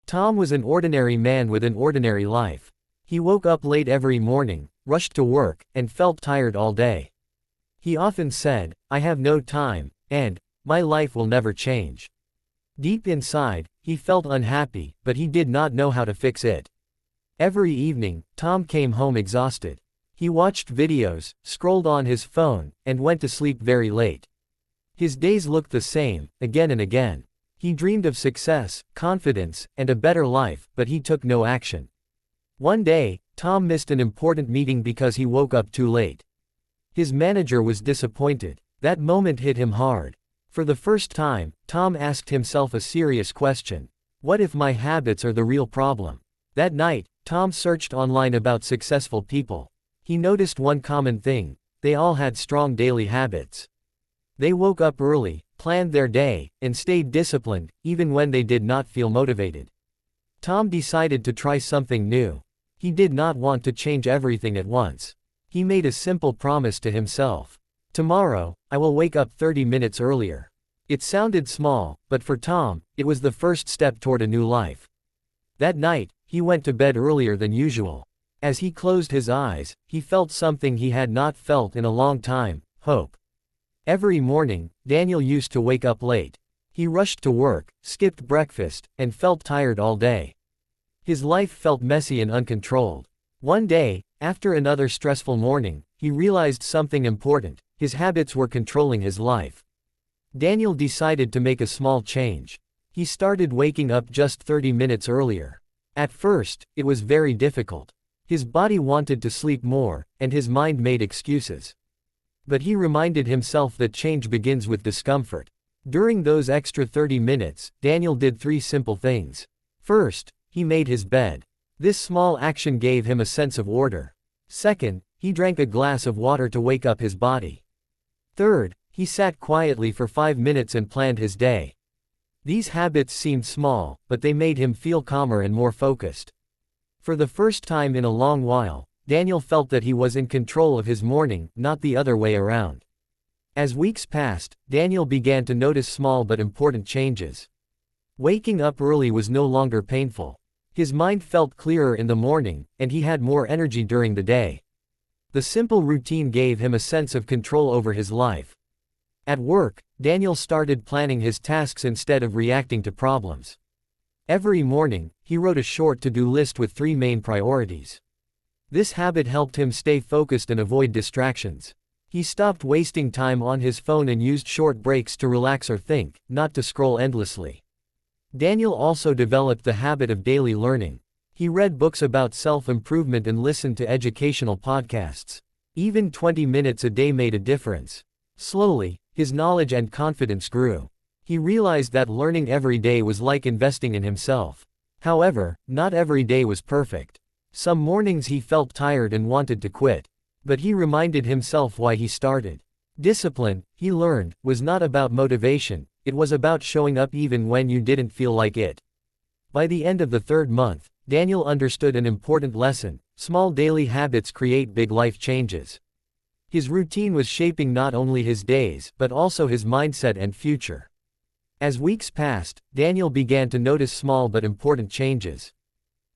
Tom was an ordinary man with an ordinary life. He woke up late every morning, rushed to work, and felt tired all day. He often said, "I have no time," and, "My life will never change." Deep inside, he felt unhappy, but he did not know how to fix it. Every evening, Tom came home exhausted. He watched videos, scrolled on his phone, and went to sleep very late. His days looked the same, again and again. He dreamed of success, confidence, and a better life, but he took no action. One day, Tom missed an important meeting because he woke up too late. His manager was disappointed. That moment hit him hard. For the first time, Tom asked himself a serious question. What if my habits are the real problem? That night, Tom searched online about successful people. He noticed one common thing: they all had strong daily habits. They woke up early, planned their day, and stayed disciplined, even when they did not feel motivated. Tom decided to try something new. He did not want to change everything at once. He made a simple promise to himself. Tomorrow, I will wake up 30 minutes earlier. It sounded small, but for Tom, it was the first step toward a new life. That night, he went to bed earlier than usual. As he closed his eyes, he felt something he had not felt in a long time: hope. Every morning, Daniel used to wake up late. He rushed to work, skipped breakfast, and felt tired all day. His life felt messy and uncontrolled. One day, after another stressful morning, he realized something important: his habits were controlling his life. Daniel decided to make a small change. He started waking up just 30 minutes earlier. At first, it was very difficult. His body wanted to sleep more, and his mind made excuses. But he reminded himself that change begins with discomfort. During those extra 30 minutes, Daniel did 3 simple things. First, he made his bed. This small action gave him a sense of order. Second, he drank a glass of water to wake up his body. Third, he sat quietly for 5 minutes and planned his day. These habits seemed small, but they made him feel calmer and more focused. For the first time in a long while, Daniel felt that he was in control of his morning, not the other way around. As weeks passed, Daniel began to notice small but important changes. Waking up early was no longer painful. His mind felt clearer in the morning, and he had more energy during the day. The simple routine gave him a sense of control over his life. At work, Daniel started planning his tasks instead of reacting to problems. Every morning, he wrote a short to-do list with 3 main priorities. This habit helped him stay focused and avoid distractions. He stopped wasting time on his phone and used short breaks to relax or think, not to scroll endlessly. Daniel also developed the habit of daily learning. He read books about self-improvement and listened to educational podcasts. Even 20 minutes a day made a difference. Slowly, his knowledge and confidence grew. He realized that learning every day was like investing in himself. However, not every day was perfect. Some mornings he felt tired and wanted to quit. But he reminded himself why he started. Discipline, he learned, was not about motivation, it was about showing up even when you didn't feel like it. By the end of the 3rd month, Daniel understood an important lesson: small daily habits create big life changes. His routine was shaping not only his days, but also his mindset and future. As weeks passed, Daniel began to notice small but important changes.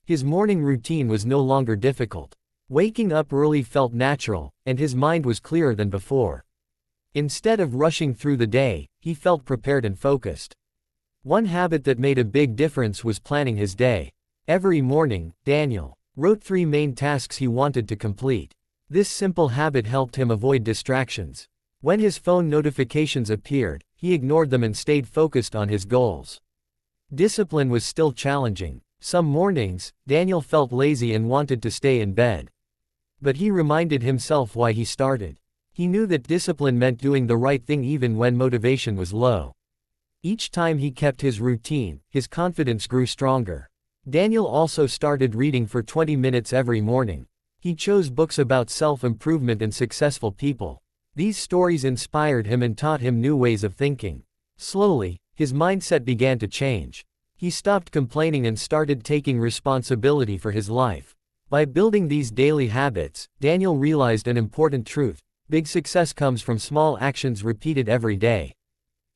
His morning routine was no longer difficult. Waking up early felt natural, and his mind was clearer than before. Instead of rushing through the day, he felt prepared and focused. One habit that made a big difference was planning his day. Every morning, Daniel wrote 3 main tasks he wanted to complete. This simple habit helped him avoid distractions. When his phone notifications appeared, he ignored them and stayed focused on his goals. Discipline was still challenging. Some mornings, Daniel felt lazy and wanted to stay in bed. But he reminded himself why he started. He knew that discipline meant doing the right thing even when motivation was low. Each time he kept his routine, his confidence grew stronger. Daniel also started reading for 20 minutes every morning. He chose books about self-improvement and successful people. These stories inspired him and taught him new ways of thinking. Slowly, his mindset began to change. He stopped complaining and started taking responsibility for his life. By building these daily habits, Daniel realized an important truth: big success comes from small actions repeated every day.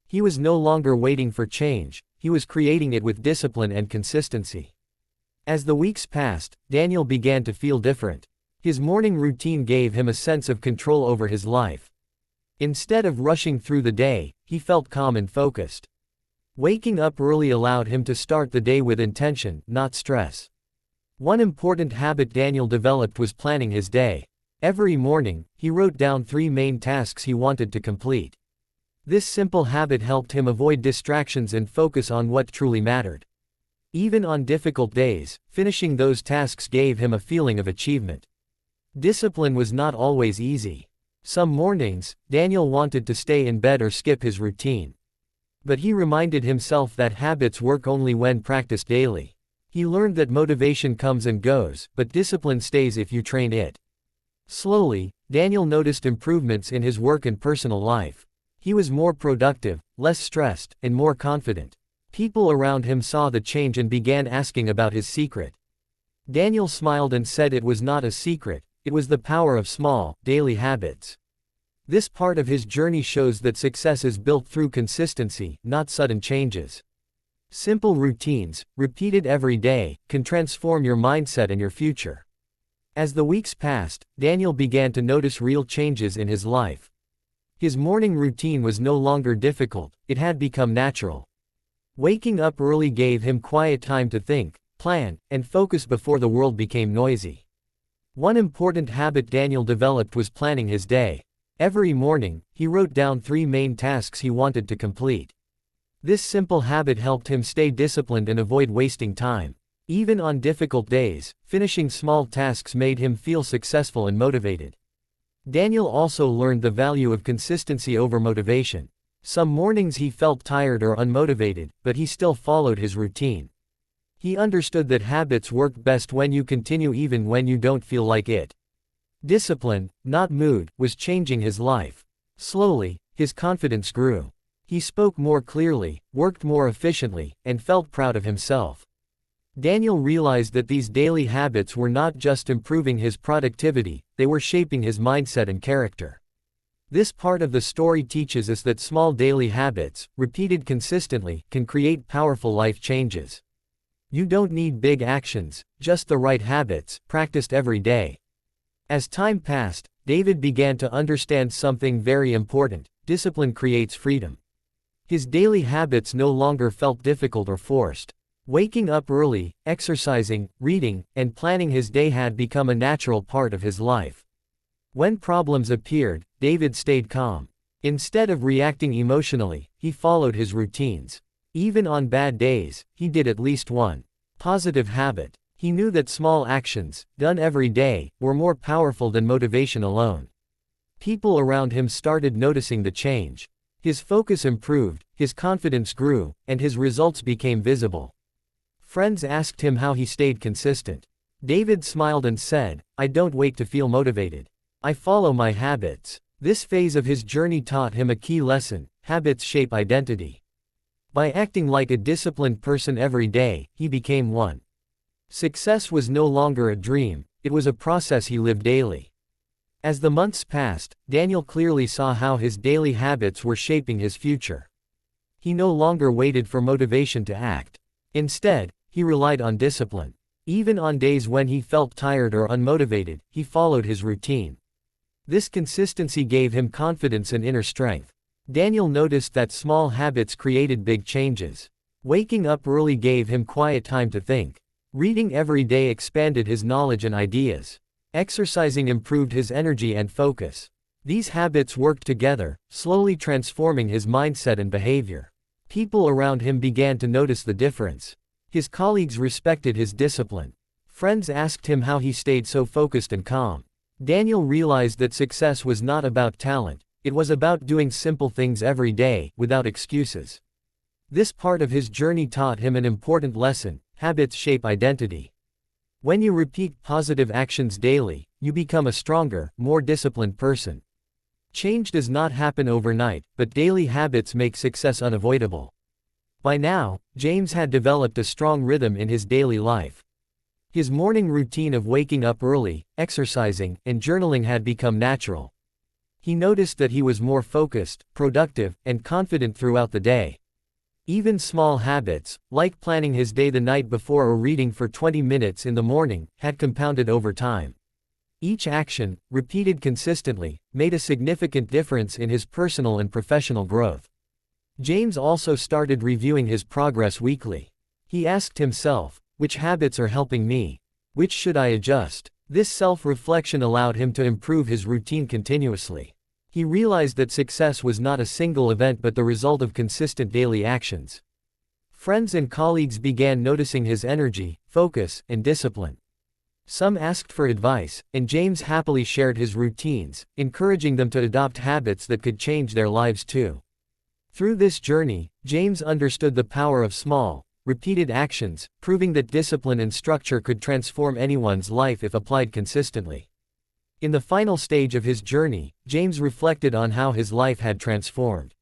He was no longer waiting for change, he was creating it with discipline and consistency. As the weeks passed, Daniel began to feel different. His morning routine gave him a sense of control over his life. Instead of rushing through the day, he felt calm and focused. Waking up early allowed him to start the day with intention, not stress. One important habit Daniel developed was planning his day. Every morning, he wrote down 3 main tasks he wanted to complete. This simple habit helped him avoid distractions and focus on what truly mattered. Even on difficult days, finishing those tasks gave him a feeling of achievement. Discipline was not always easy. Some mornings, Daniel wanted to stay in bed or skip his routine. But he reminded himself that habits work only when practiced daily. He learned that motivation comes and goes, but discipline stays if you train it. Slowly, Daniel noticed improvements in his work and personal life. He was more productive, less stressed, and more confident. People around him saw the change and began asking about his secret. Daniel smiled and said it was not a secret, it was the power of small, daily habits. This part of his journey shows that success is built through consistency, not sudden changes. Simple routines, repeated every day, can transform your mindset and your future. As the weeks passed, Daniel began to notice real changes in his life. His morning routine was no longer difficult, it had become natural. Waking up early gave him quiet time to think, plan, and focus before the world became noisy. One important habit Daniel developed was planning his day. Every morning, he wrote down 3 main tasks he wanted to complete. This simple habit helped him stay disciplined and avoid wasting time. Even on difficult days, finishing small tasks made him feel successful and motivated. Daniel also learned the value of consistency over motivation. Some mornings he felt tired or unmotivated, but he still followed his routine. He understood that habits work best when you continue even when you don't feel like it. Discipline, not mood, was changing his life. Slowly, his confidence grew. He spoke more clearly, worked more efficiently, and felt proud of himself. Daniel realized that these daily habits were not just improving his productivity, they were shaping his mindset and character. This part of the story teaches us that small daily habits, repeated consistently, can create powerful life changes. You don't need big actions, just the right habits, practiced every day. As time passed, David began to understand something very important: discipline creates freedom. His daily habits no longer felt difficult or forced. Waking up early, exercising, reading, and planning his day had become a natural part of his life. When problems appeared, David stayed calm. Instead of reacting emotionally, he followed his routines. Even on bad days, he did at least one positive habit. He knew that small actions, done every day, were more powerful than motivation alone. People around him started noticing the change. His focus improved, his confidence grew, and his results became visible. Friends asked him how he stayed consistent. David smiled and said, "I don't wait to feel motivated. I follow my habits." This phase of his journey taught him a key lesson: habits shape identity. By acting like a disciplined person every day, he became one. Success was no longer a dream, it was a process he lived daily. As the months passed, Daniel clearly saw how his daily habits were shaping his future. He no longer waited for motivation to act. Instead, he relied on discipline. Even on days when he felt tired or unmotivated, he followed his routine. This consistency gave him confidence and inner strength. Daniel noticed that small habits created big changes. Waking up early gave him quiet time to think. Reading every day expanded his knowledge and ideas. Exercising improved his energy and focus. These habits worked together, slowly transforming his mindset and behavior. People around him began to notice the difference. His colleagues respected his discipline. Friends asked him how he stayed so focused and calm. Daniel realized that success was not about talent, it was about doing simple things every day, without excuses. This part of his journey taught him an important lesson: habits shape identity. When you repeat positive actions daily, you become a stronger, more disciplined person. Change does not happen overnight, but daily habits make success unavoidable. By now, James had developed a strong rhythm in his daily life. His morning routine of waking up early, exercising, and journaling had become natural. He noticed that he was more focused, productive, and confident throughout the day. Even small habits, like planning his day the night before or reading for 20 minutes in the morning, had compounded over time. Each action, repeated consistently, made a significant difference in his personal and professional growth. James also started reviewing his progress weekly. He asked himself, which habits are helping me? Which should I adjust? This self-reflection allowed him to improve his routine continuously. He realized that success was not a single event but the result of consistent daily actions. Friends and colleagues began noticing his energy, focus, and discipline. Some asked for advice, and James happily shared his routines, encouraging them to adopt habits that could change their lives too. Through this journey, James understood the power of small, repeated actions, proving that discipline and structure could transform anyone's life if applied consistently. In the final stage of his journey, James reflected on how his life had transformed.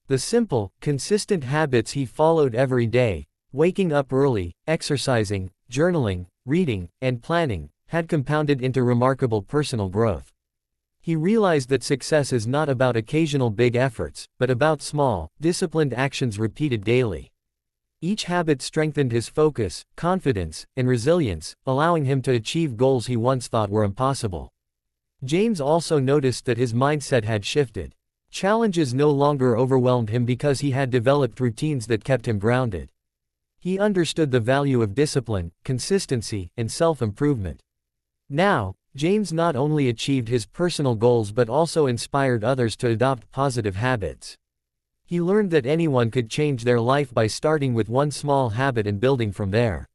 The simple, consistent habits he followed every day, waking up early, exercising, journaling, reading, and planning, had compounded into remarkable personal growth. He realized that success is not about occasional big efforts, but about small, disciplined actions repeated daily. Each habit strengthened his focus, confidence, and resilience, allowing him to achieve goals he once thought were impossible. James also noticed that his mindset had shifted. Challenges no longer overwhelmed him because he had developed routines that kept him grounded. He understood the value of discipline, consistency, and self-improvement. Now, James not only achieved his personal goals but also inspired others to adopt positive habits. He learned that anyone could change their life by starting with one small habit and building from there.